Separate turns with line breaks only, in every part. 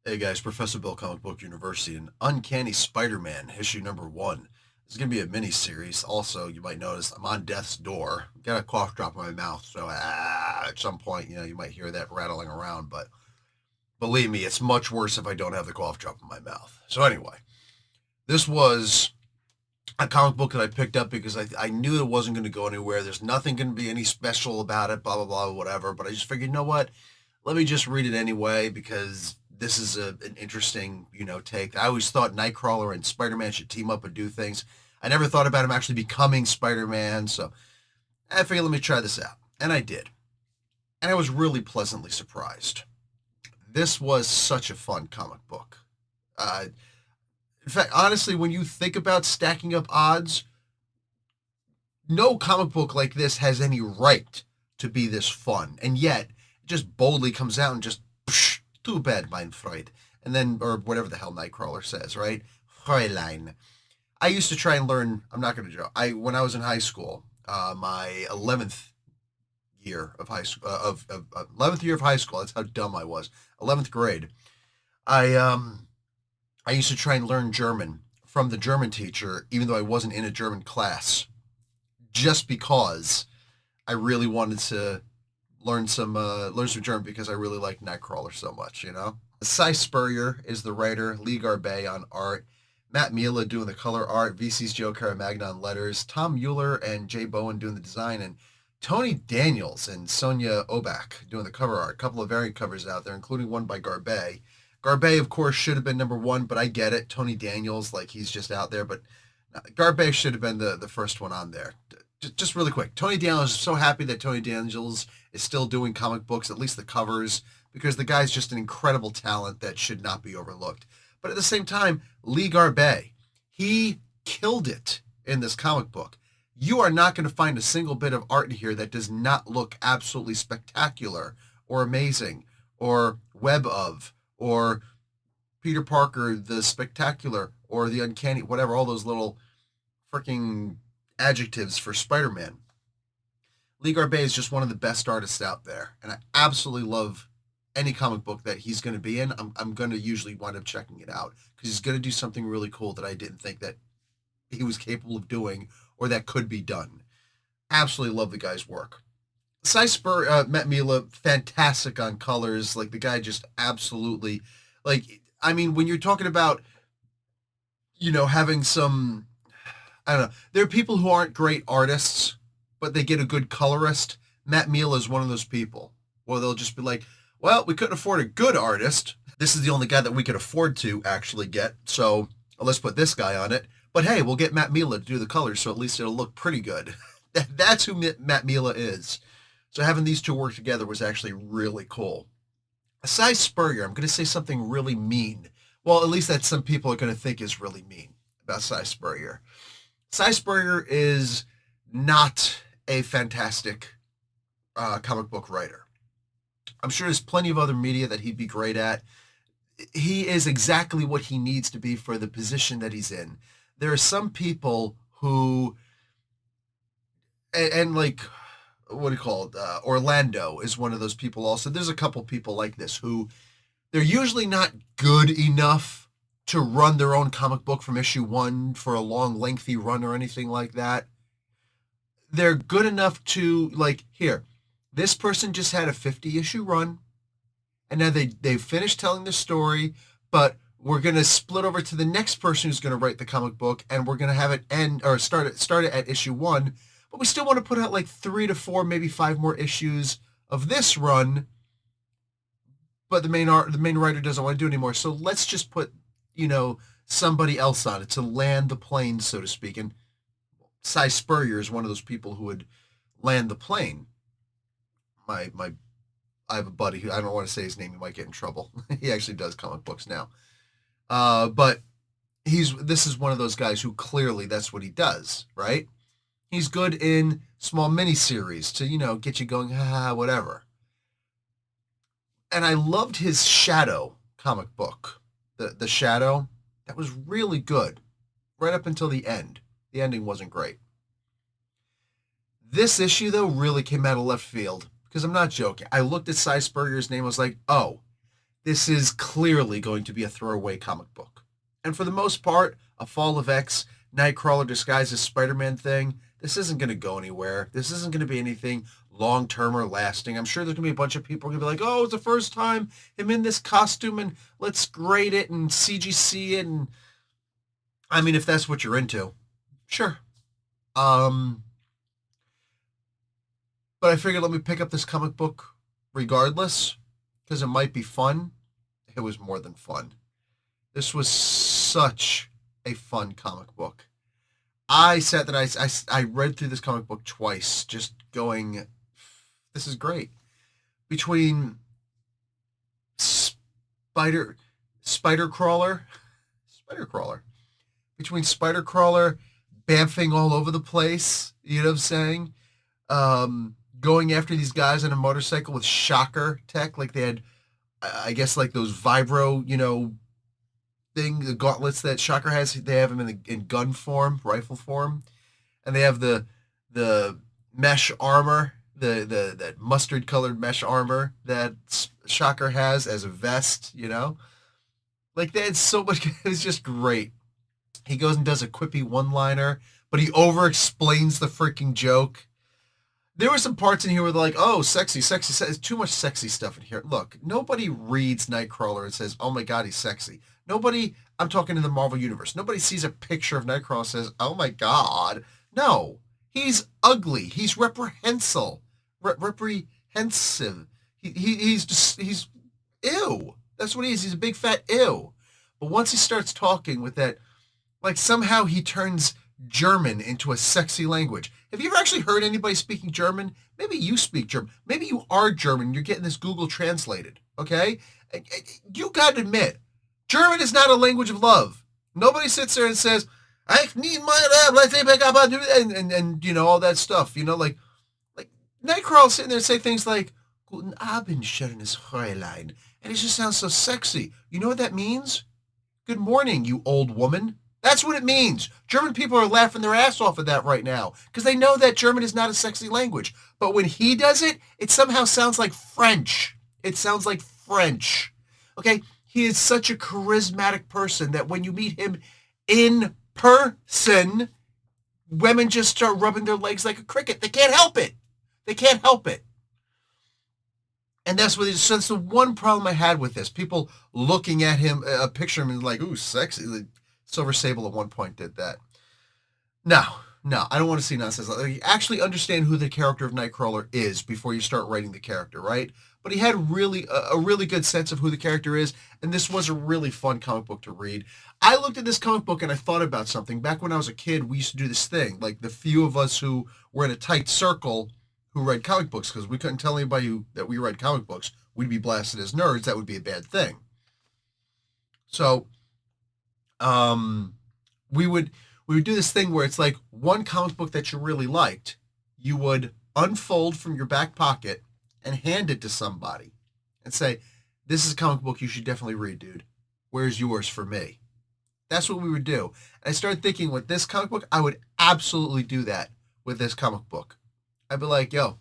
Hey guys, Professor Bill, Comic Book University, and Uncanny Spider-Man, issue number 1. This is going to be a mini-series. Also, you might notice I'm on death's door. Got a cough drop in my mouth, so at some point, you might hear that rattling around, but believe me, it's much worse if I don't have the cough drop in my mouth. So anyway, this was a comic book that I picked up because I knew it wasn't going to go anywhere. There's nothing going to be any special about it, blah, blah, blah, whatever, but I just figured, you know what? Let me just read it anyway because this is an interesting, take. I always thought Nightcrawler and Spider-Man should team up and do things. I never thought about him actually becoming Spider-Man, so I figured let me try this out. And I did. And I was really pleasantly surprised. This was such a fun comic book. In fact, honestly, when you think about stacking up odds, no comic book like this has any right to be this fun. And yet, it just boldly comes out and just, psh, too bad, mein Freud. And then, or whatever the hell Nightcrawler says, right? Fräulein. I used to try and learn, I'm not going to joke, when I was in high school, my 11th year of high school, 11th year of high school, that's how dumb I was, 11th grade, I used to try and learn German from the German teacher, even though I wasn't in a German class, just because I really wanted to learn some German because I really like Nightcrawler so much. Cy Spurrier is the writer, Lee Garbey on art, Matt Mila doing the color art, VC's Joe Caramagna on letters, Tom Mueller and Jay Bowen doing the design, and Tony Daniels and Sonia Obak doing the cover art. A couple of variant covers out there, including one by Garbey. Garbey, of course, should have been number 1, but I get it. Tony Daniels, like he's just out there, but Garbey should have been the first one on there. Just really quick, Tony Daniels is so happy that Tony Daniels is still doing comic books, at least the covers, because the guy's just an incredible talent that should not be overlooked. But at the same time, Lee Garbey, he killed it in this comic book. You are not going to find a single bit of art in here that does not look absolutely spectacular or amazing or web of or Peter Parker the Spectacular or the Uncanny, whatever, all those little freaking adjectives for Spider-Man. Lee Garbey is just one of the best artists out there, and I absolutely love any comic book that he's going to be in. I'm going to usually wind up checking it out because he's going to do something really cool that I didn't think that he was capable of doing or that could be done. Absolutely love the guy's work. Cy Spur, Matt Mila, fantastic on colors. Like the guy just absolutely, like, I mean, when you're talking about, having some, I don't know, there are people who aren't great artists, but they get a good colorist. Matt Mila is one of those people where they'll just be like, well, we couldn't afford a good artist. This is the only guy that we could afford to actually get. So let's put this guy on it. But hey, we'll get Matt Mila to do the colors, so at least it'll look pretty good. That's who Matt Mila is. So having these two work together was actually really cool. Cy Spurrier, I'm going to say something really mean. Well, at least that some people are going to think is really mean about Cy Spurrier. Cy Spurrier is not a fantastic comic book writer. I'm sure there's plenty of other media that he'd be great at. He is exactly what he needs to be for the position that he's in. There are some people who, and like, what do you call it? Orlando is one of those people also. There's a couple people like this who they're usually not good enough to run their own comic book from issue 1 for a long, lengthy run or anything like that. They're good enough to, like, here, this person just had a 50-issue run, and now they've finished telling the story, but we're going to split over to the next person who's going to write the comic book, and we're going to have it end or start it at issue 1, but we still want to put out like 3 to 4, maybe 5 more issues of this run, but the main writer doesn't want to do it anymore. So let's just put, somebody else on it to land the plane, so to speak. And Cy Spurrier is one of those people who would land the plane. I have a buddy who, I don't want to say his name, he might get in trouble. He actually does comic books now. But this is one of those guys who clearly that's what he does, right? He's good in small miniseries to, get you going, whatever. And I loved his Shadow comic book. The Shadow, that was really good. Right up until the end. The ending wasn't great. This issue, though, really came out of left field. Because I'm not joking. I looked at Cy Spurrier's name, I was like, oh, this is clearly going to be a throwaway comic book. And for the most part, a Fall of X, Nightcrawler disguised as Spider-Man thing, this isn't going to go anywhere. This isn't going to be anything long-term or lasting. I'm sure there's going to be a bunch of people going to be like, oh, it's the first time him in this costume and let's grade it and CGC it. And I mean, if that's what you're into, sure. Um, but I figured let me pick up this comic book regardless because it might be fun. It was more than fun. This was such a fun comic book. I sat that I read through this comic book twice, just going, this is great. Between Spider Crawler, between Spider Crawler, bamfing all over the place, you know what I'm saying? Going after these guys on a motorcycle with shocker tech, like they had, I guess, like those vibro, the gauntlets that Shocker has. They have them in gun form, rifle form, and they have the mesh armor, the that mustard colored mesh armor that Shocker has as a vest. Like they had so much. It was just great. He goes and does a quippy one-liner, but he over-explains the freaking joke. There were some parts in here where they're like, oh, sexy. There's too much sexy stuff in here. Look, nobody reads Nightcrawler and says, oh my God, he's sexy. Nobody, I'm talking in the Marvel Universe, nobody sees a picture of Nightcrawler and says, oh my God. No, he's ugly. He's reprehensible. Reprehensive. He's ew. That's what he is. He's a big fat ew. But once he starts talking with that, like somehow he turns German into a sexy language. Have you ever actually heard anybody speaking German? Maybe you speak German. Maybe you are German. You're getting this Google translated. Okay? You got to admit, German is not a language of love. Nobody sits there and says, I need my love, let's say back up and all that stuff. Like Nightcrawler sitting there and say things like, Guten Abend, schönes Fräulein. And it just sounds so sexy. You know what that means? Good morning, you old woman. That's what it means. German people are laughing their ass off at that right now because they know that German is not a sexy language. But when he does it, it somehow sounds like French. It sounds like French. Okay? He is such a charismatic person that when you meet him in person, women just start rubbing their legs like a cricket. They can't help it. They can't help it. And that's what so that's the one problem I had with this. People looking at him, picture him and like, ooh, sexy. Like, Silver Sable at one point did that. No, I don't want to see nonsense. You actually understand who the character of Nightcrawler is before you start writing the character, right? But he had a really good sense of who the character is, and this was a really fun comic book to read. I looked at this comic book and I thought about something. Back when I was a kid, we used to do this thing, like the few of us who were in a tight circle who read comic books, because we couldn't tell anybody that we read comic books. We'd be blasted as nerds. That would be a bad thing. So we would do this thing where it's like one comic book that you really liked, you would unfold from your back pocket and hand it to somebody and say, this is a comic book you should definitely read, dude. Where's yours for me? That's what we would do. And I started thinking with this comic book, I would absolutely do that with this comic book. I'd be like, yo,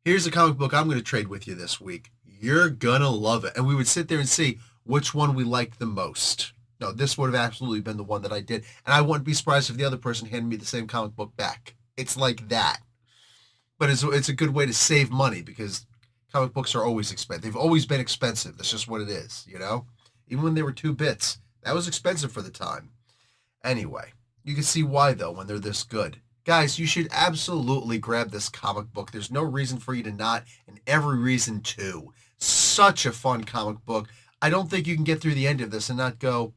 here's a comic book I'm going to trade with you this week. You're going to love it. And we would sit there and see which one we liked the most. No, this would have absolutely been the one that I did. And I wouldn't be surprised if the other person handed me the same comic book back. It's like that. But it's a good way to save money because comic books are always expensive. They've always been expensive. That's just what it is, Even when they were 2 bits, that was expensive for the time. Anyway, you can see why, though, when they're this good. Guys, you should absolutely grab this comic book. There's no reason for you to not, and every reason to. Such a fun comic book. I don't think you can get through the end of this and not go,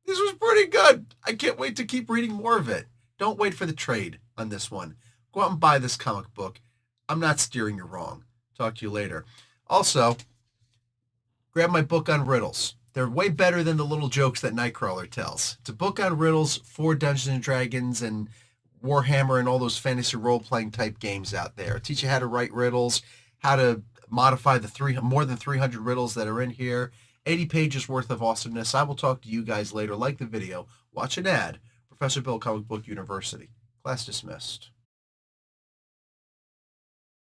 this was pretty good. I can't wait to keep reading more of it. Don't wait for the trade on this one. Go out and buy this comic book. I'm not steering you wrong. Talk to you later. Also, grab my book on riddles. They're way better than the little jokes that Nightcrawler tells. It's a book on riddles for Dungeons & Dragons and Warhammer and all those fantasy role-playing type games out there. It'll teach you how to write riddles, how to modify the more than 300 riddles that are in here. 80 pages worth of awesomeness. I will talk to you guys later. Like the video. Watch an ad. Professor Bill, Comic Book University. Class dismissed.